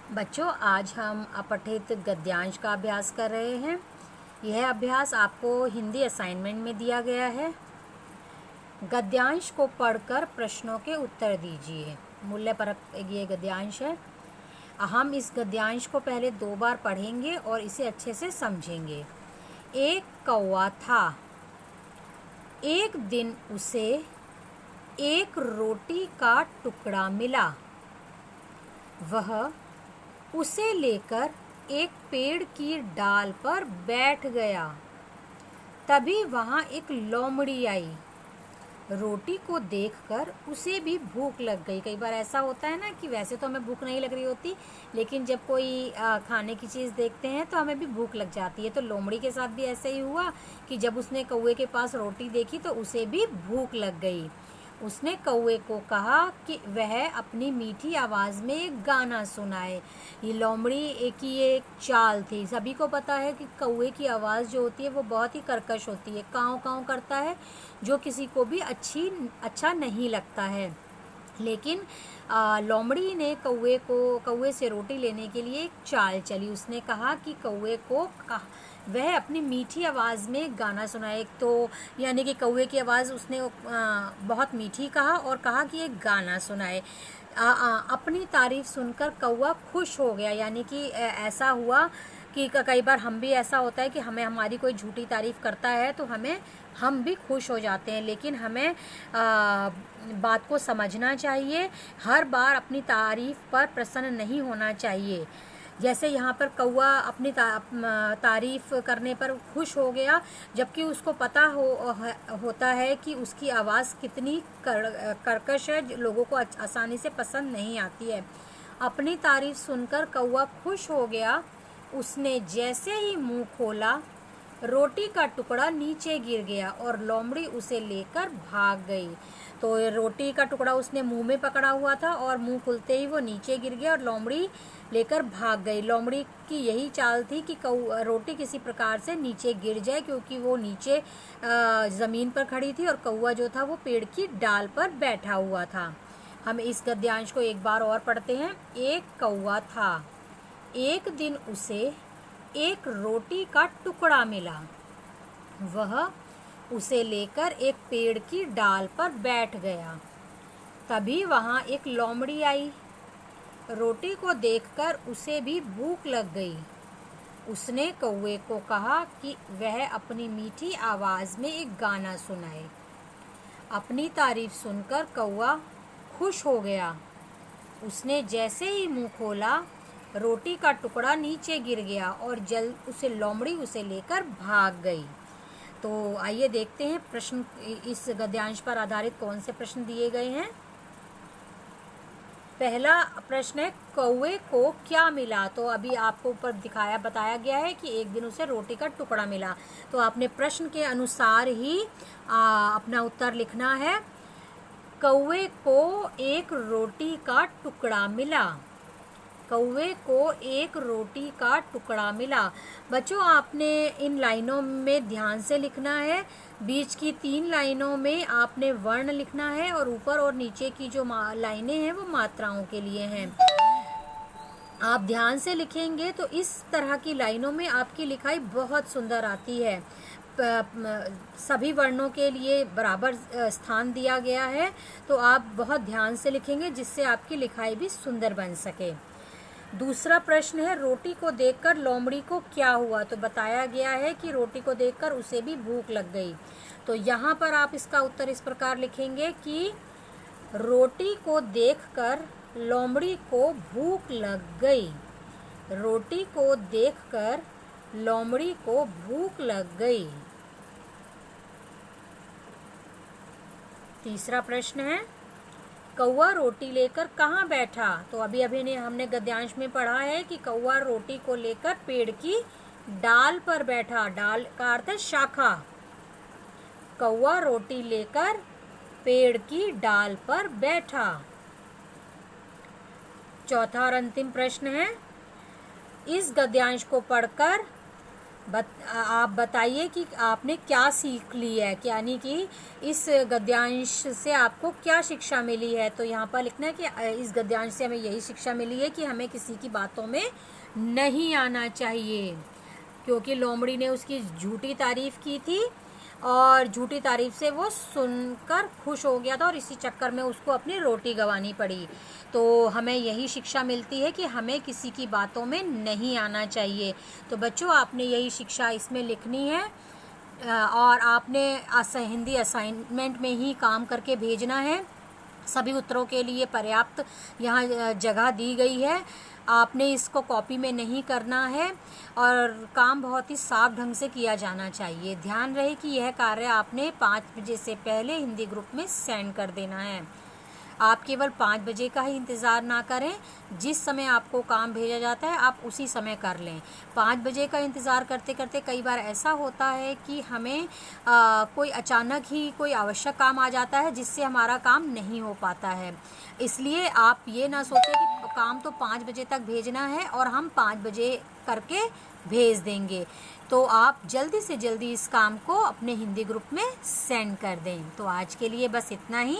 बच्चों, आज हम अपठित गद्यांश का अभ्यास कर रहे हैं। यह अभ्यास आपको हिंदी असाइनमेंट में दिया गया है। गद्यांश को पढ़कर प्रश्नों के उत्तर दीजिए। मूल्यपरक ये गद्यांश है। हम इस गद्यांश को पहले 2 बार पढ़ेंगे और इसे अच्छे से समझेंगे। एक कौवा था। एक दिन उसे एक रोटी का टुकड़ा मिला। वह उसे लेकर एक पेड़ की डाल पर बैठ गया। तभी वहाँ एक लोमड़ी आई। रोटी को देखकर उसे भी भूख लग गई। कई बार ऐसा होता है ना कि वैसे तो हमें भूख नहीं लग रही होती, लेकिन जब कोई खाने की चीज़ देखते हैं तो हमें भी भूख लग जाती है। तो लोमड़ी के साथ भी ऐसा ही हुआ कि जब उसने कौवे के पास रोटी देखी तो उसे भी भूख लग गई। उसने कौवे को कहा कि वह अपनी मीठी आवाज़ में एक गाना सुनाए। ये लोमड़ी की एक चाल थी। सभी को पता है कि कौवे की आवाज़ जो होती है वो बहुत ही कर्कश होती है, काँव काँव करता है, जो किसी को भी अच्छा नहीं लगता है। लेकिन लोमड़ी ने कौवे से रोटी लेने के लिए एक चाल चली। उसने कहा कि कौवे को वह अपनी मीठी आवाज़ में गाना सुनाए। तो यानी कि कौवे की आवाज़ उसने बहुत मीठी कहा और कहा कि एक गाना सुनाए। अपनी तारीफ़ सुनकर कौवा खुश हो गया। यानी कि ऐसा हुआ कि कई बार हम भी ऐसा होता है कि हमें हमारी कोई झूठी तारीफ़ करता है तो हम भी खुश हो जाते हैं। लेकिन हमें बात को समझना चाहिए। हर बार अपनी तारीफ़ पर प्रसन्न नहीं होना चाहिए। जैसे यहाँ पर कौवा अपनी तारीफ़ करने पर खुश हो गया, जबकि उसको पता होता है कि उसकी आवाज़ कितनी कर्कश है, लोगों को आसानी से पसंद नहीं आती है। अपनी तारीफ़ सुनकर कौवा खुश हो गया। उसने जैसे ही मुंह खोला, रोटी का टुकड़ा नीचे गिर गया और लोमड़ी उसे लेकर भाग गई। तो रोटी का टुकड़ा उसने मुंह में पकड़ा हुआ था और मुंह खुलते ही वो नीचे गिर गया और लोमड़ी लेकर भाग गई। लोमड़ी की यही चाल थी कि रोटी किसी प्रकार से नीचे गिर जाए, क्योंकि वो नीचे ज़मीन पर खड़ी थी और कौवा जो था वो पेड़ की डाल पर बैठा हुआ था। हम इस गद्यांश को एक बार और पढ़ते हैं। एक कौवा था। एक दिन उसे एक रोटी का टुकड़ा मिला। वह उसे लेकर एक पेड़ की डाल पर बैठ गया। तभी वहाँ एक लोमड़ी आई। रोटी को देखकर उसे भी भूख लग गई। उसने कौवे को कहा कि वह अपनी मीठी आवाज़ में एक गाना सुनाए। अपनी तारीफ सुनकर कौवा खुश हो गया। उसने जैसे ही मुंह खोला, रोटी का टुकड़ा नीचे गिर गया और लोमड़ी उसे लेकर भाग गई। तो आइए देखते हैं प्रश्न इस गद्यांश पर आधारित कौन से प्रश्न दिए गए हैं। पहला प्रश्न है, कौवे को क्या मिला? तो अभी आपको ऊपर बताया गया है कि एक दिन उसे रोटी का टुकड़ा मिला। तो आपने प्रश्न के अनुसार ही अपना उत्तर लिखना है। कौवे को एक रोटी का टुकड़ा मिला। कौवे को एक रोटी का टुकड़ा मिला। बच्चों, आपने इन लाइनों में ध्यान से लिखना है। बीच की 3 लाइनों में आपने वर्ण लिखना है और ऊपर और नीचे की जो लाइनें हैं वो मात्राओं के लिए हैं। आप ध्यान से लिखेंगे तो इस तरह की लाइनों में आपकी लिखाई बहुत सुंदर आती है। सभी वर्णों के लिए बराबर स्थान दिया गया है, तो आप बहुत ध्यान से लिखेंगे जिससे आपकी लिखाई भी सुंदर बन सके। दूसरा प्रश्न है, रोटी को देखकर लोमड़ी को क्या हुआ? तो बताया गया है कि रोटी को देखकर उसे भी भूख लग गई। तो यहाँ पर आप इसका उत्तर इस प्रकार लिखेंगे कि रोटी को देखकर लोमड़ी को भूख लग गई। रोटी को देखकर लोमड़ी को भूख लग गई। तीसरा प्रश्न है, कौवा रोटी लेकर कहाँ बैठा? तो अभी हमने गद्यांश में पढ़ा है कि कौवा रोटी को लेकर पेड़ की डाल पर बैठा। डाल का अर्थ है शाखा। कौवा रोटी लेकर पेड़ की डाल पर बैठा। चौथा और अंतिम प्रश्न है, इस गद्यांश को पढ़कर आप बताइए कि आपने क्या सीख ली है, यानी कि इस गद्यांश से आपको क्या शिक्षा मिली है। तो यहाँ पर लिखना है कि इस गद्यांश से हमें यही शिक्षा मिली है कि हमें किसी की बातों में नहीं आना चाहिए, क्योंकि लोमड़ी ने उसकी झूठी तारीफ की थी और झूठी तारीफ से वो सुनकर खुश हो गया था और इसी चक्कर में उसको अपनी रोटी गंवानी पड़ी। तो हमें यही शिक्षा मिलती है कि हमें किसी की बातों में नहीं आना चाहिए। तो बच्चों, आपने यही शिक्षा इसमें लिखनी है और आपने हिंदी असाइनमेंट में ही काम करके भेजना है। सभी उत्तरों के लिए पर्याप्त यहाँ जगह दी गई है। आपने इसको कॉपी में नहीं करना है और काम बहुत ही साफ ढंग से किया जाना चाहिए। ध्यान रहे कि यह कार्य आपने 5 बजे से पहले हिंदी ग्रुप में सेंड कर देना है। आप केवल 5 बजे का ही इंतज़ार ना करें, जिस समय आपको काम भेजा जाता है आप उसी समय कर लें। 5 बजे का इंतज़ार करते करते कई बार ऐसा होता है कि हमें कोई अचानक ही कोई आवश्यक काम आ जाता है जिससे हमारा काम नहीं हो पाता है। इसलिए आप ये ना सोचें कि काम तो 5 बजे तक भेजना है और हम 5 बजे करके भेज देंगे। तो आप जल्दी से जल्दी इस काम को अपने हिंदी ग्रुप में सेंड कर दें। तो आज के लिए बस इतना ही।